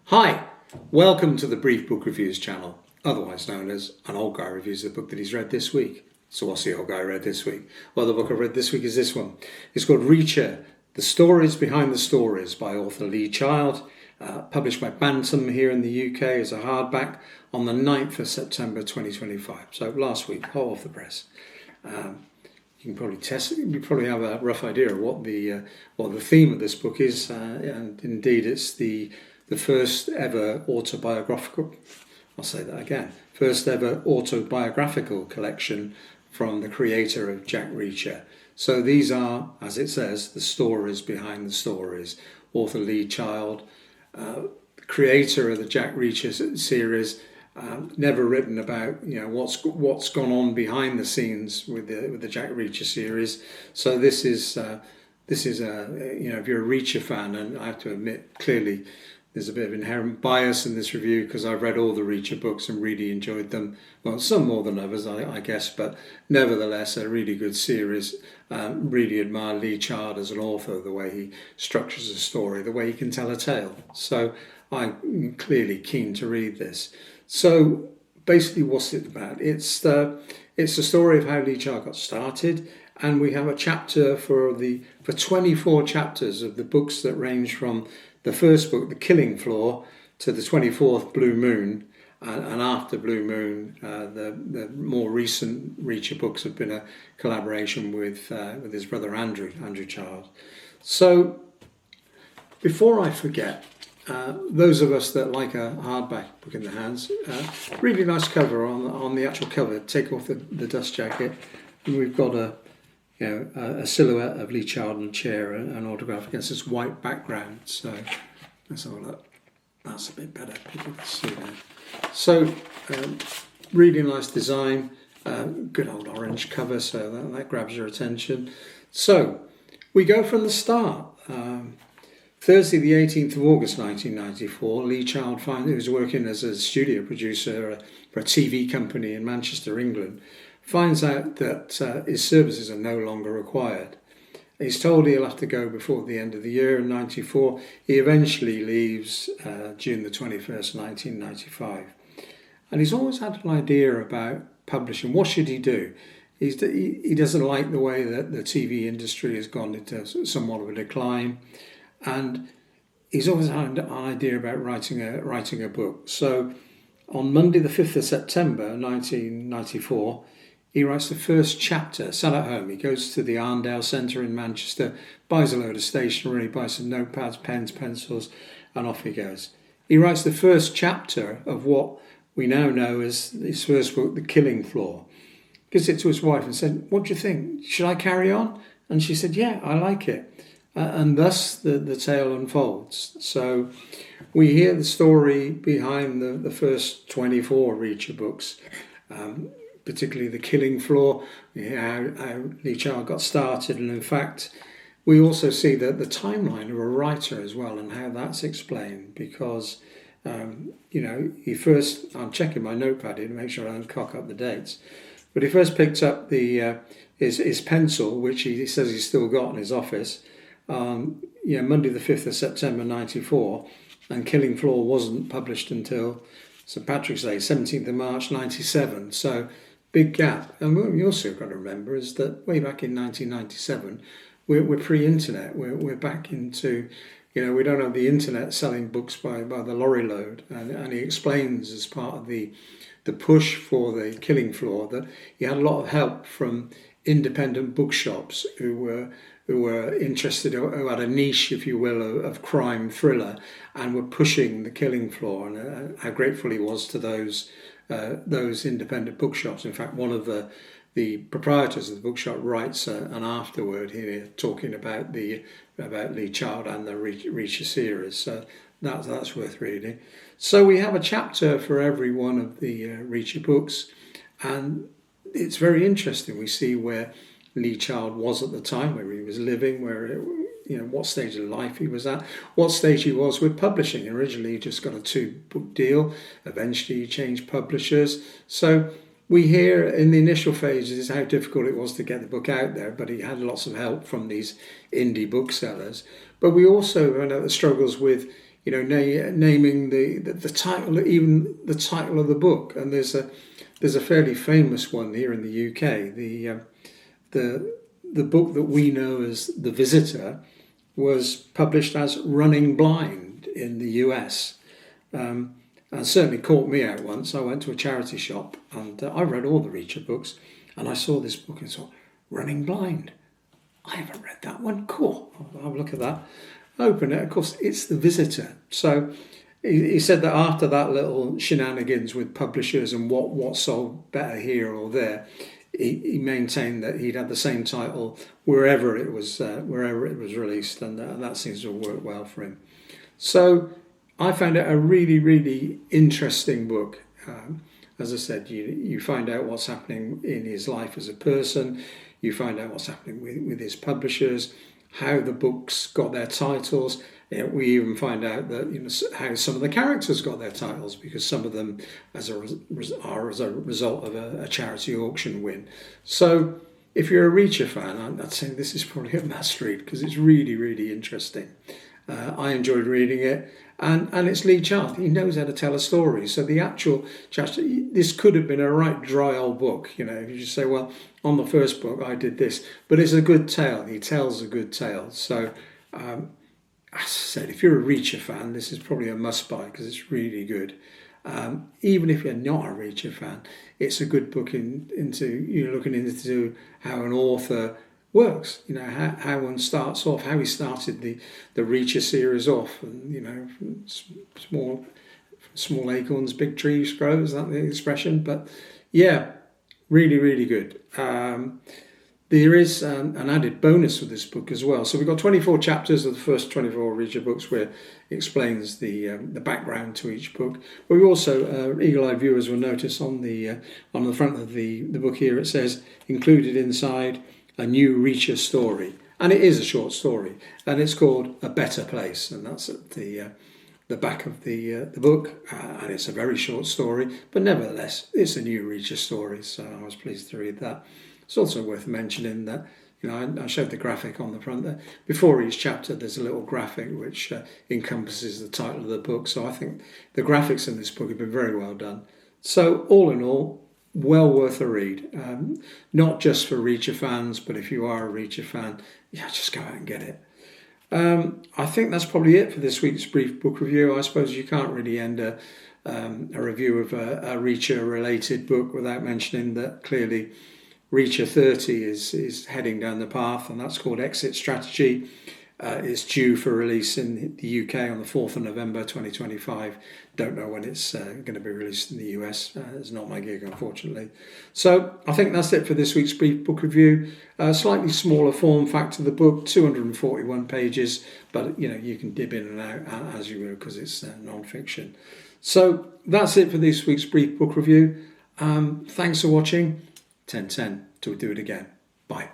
Hi, welcome to the Brief Book Reviews channel, otherwise known as An Old Guy Reviews the book that he's read this week. So what's the old guy read this week? Well, the book I read this week is this one. It's called Reacher, The Stories Behind the Stories by author Lee Child, published by Bantam here in the UK as a hardback on the 9th of September 2025. So last week, hot off the press. You can probably test it. You probably have a rough idea of what the theme of this book is, and indeed it's the first ever autobiographical. I'll say that again. First ever autobiographical collection from the creator of Jack Reacher. So these are, as it says, the stories behind the stories. Author Lee Child, creator of the Jack Reacher series. Never written about what's gone on behind the scenes with the Jack Reacher series. So this is if you're a Reacher fan, and I have to admit clearly there's a bit of inherent bias in this review because I've read all the Reacher books and really enjoyed them. Well, some more than others, I guess, but nevertheless a really good series. Really admire Lee Child as an author, the way he structures a story, the way he can tell a tale. So I'm clearly keen to read this. So basically what's it about? It's the story of how Lee Child got started, and we have a chapter for 24 chapters of the books that range from the first book, The Killing Floor, to the 24th, Blue Moon, and after Blue Moon, the more recent Reacher books have been a collaboration with his brother Andrew Child. So before I forget, those of us that like a hardback book in the hands, really nice cover on the actual cover. Take off the dust jacket, and we've got a silhouette of Lee Child on a chair, an autograph against this white background. So let's have a look. That's a bit better. People can see that. So really nice design. Good old orange cover, so that grabs your attention. So we go from the start. Thursday, the 18th of August 1994, Lee Child he was working as a studio producer for a TV company in Manchester, England, finds out that his services are no longer required. He's told he'll have to go before the end of the year in 94. He eventually leaves June the 21st, 1995. And he's always had an idea about publishing. What should he do? He doesn't like the way that the TV industry has gone into somewhat of a decline. And he's always had an idea about writing a book. So on Monday the 5th of September 1994, he writes the first chapter, sat at home. He goes to the Arndale Centre in Manchester, buys a load of stationery, buys some notepads, pens, pencils, and off he goes. He writes the first chapter of what we now know as his first book, The Killing Floor. Gives it to his wife and said, "What do you think? Should I carry on?" And she said, "Yeah, I like it." And thus the tale unfolds. So we hear the story behind the first 24 Reacher books, particularly The Killing Floor, how Lee Child got started. And in fact, we also see the timeline of a writer as well and how that's explained because, he first, I'm checking my notepad here to make sure I don't cock up the dates, but he first picked up his pencil, which he says he's still got in his office, Monday the 5th of September 94, and Killing Floor wasn't published until St Patrick's Day, 17th of March 97. So big gap. And what we also got to remember is that way back in 1997, we're pre-internet. We're back into, we don't have the internet selling books by the lorry load. And he explains as part of the push for the Killing Floor that he had a lot of help from independent bookshops who were interested, who had a niche, if you will, of crime thriller, and were pushing the Killing Floor, and how grateful he was to those independent bookshops. In fact, one of the proprietors of the bookshop writes an afterword here talking about Lee Child and the Reacher series. So that's worth reading. So we have a chapter for every one of the Reacher books, and it's very interesting. We see where Lee Child was at the time, where he was living, what stage of life he was at, what stage he was with publishing. Originally, he just got a 2-book deal. Eventually, he changed publishers. So we hear in the initial phases how difficult it was to get the book out there, but he had lots of help from these indie booksellers. But we also know the struggles with naming the title, even the title of the book. And there's a fairly famous one here in the UK. The book that we know as The Visitor was published as Running Blind in the US. And certainly caught me out once. I went to a charity shop and I read all the Reacher books, and I saw this book and thought, Running Blind. I haven't read that one. Cool. I'll have a look at that. Open it. Of course, it's The Visitor. So he said that after that little shenanigans with publishers and what sold better here or there, he maintained that he'd had the same title wherever it was released, and that seems to have worked well for him. So I found it a really, really interesting book. As I said, you find out what's happening in his life as a person. You find out what's happening with his publishers, how the books got their titles. We even find out that how some of the characters got their titles, because some of them are as a result of a charity auction win. So if you're a Reacher fan, I'd say this is probably a must read, because it's really, really interesting. I enjoyed reading it, and it's Lee Child. He knows how to tell a story. So the actual chapter, this could have been a right dry old book. If you just say, well, on the first book I did this, but it's a good tale. He tells a good tale. So as I said, if you're a Reacher fan, this is probably a must buy, because it's really good. Even if you're not a Reacher fan, it's a good book into looking into how an author works, how one starts off, how he started the Reacher series off, and from small acorns big trees grow, is that the expression? But yeah, really, really good. There is an added bonus with this book as well. So we've got 24 chapters of the first 24 Reacher books, where it explains the background to each book. But we also, eagle-eyed viewers will notice on the front of the book here, it says, included inside, a new Reacher story. And it is a short story, and it's called A Better Place, and that's at the back of the book, and it's a very short story, but nevertheless it's a new Reacher story, so I was pleased to read that. It's also worth mentioning that I showed the graphic on the front there. Before each chapter there's a little graphic which encompasses the title of the book, so I think the graphics in this book have been very well done. So all in all, well worth a read. Not just for Reacher fans, but if you are a Reacher fan, just go out and get it. I think that's probably it for this week's brief book review. I suppose you can't really end a review of a Reacher-related book without mentioning that clearly Reacher 30 is heading down the path, and that's called Exit Strategy. It's due for release in the UK on the 4th of November 2025. Don't know when it's going to be released in the US. It's not my gig, unfortunately. So I think that's it for this week's brief book review. Slightly smaller form factor of the book, 241 pages, but you can dip in and out as you will, because it's non-fiction. So that's it for this week's brief book review. Thanks for watching. 10/10 till we do it again. Bye.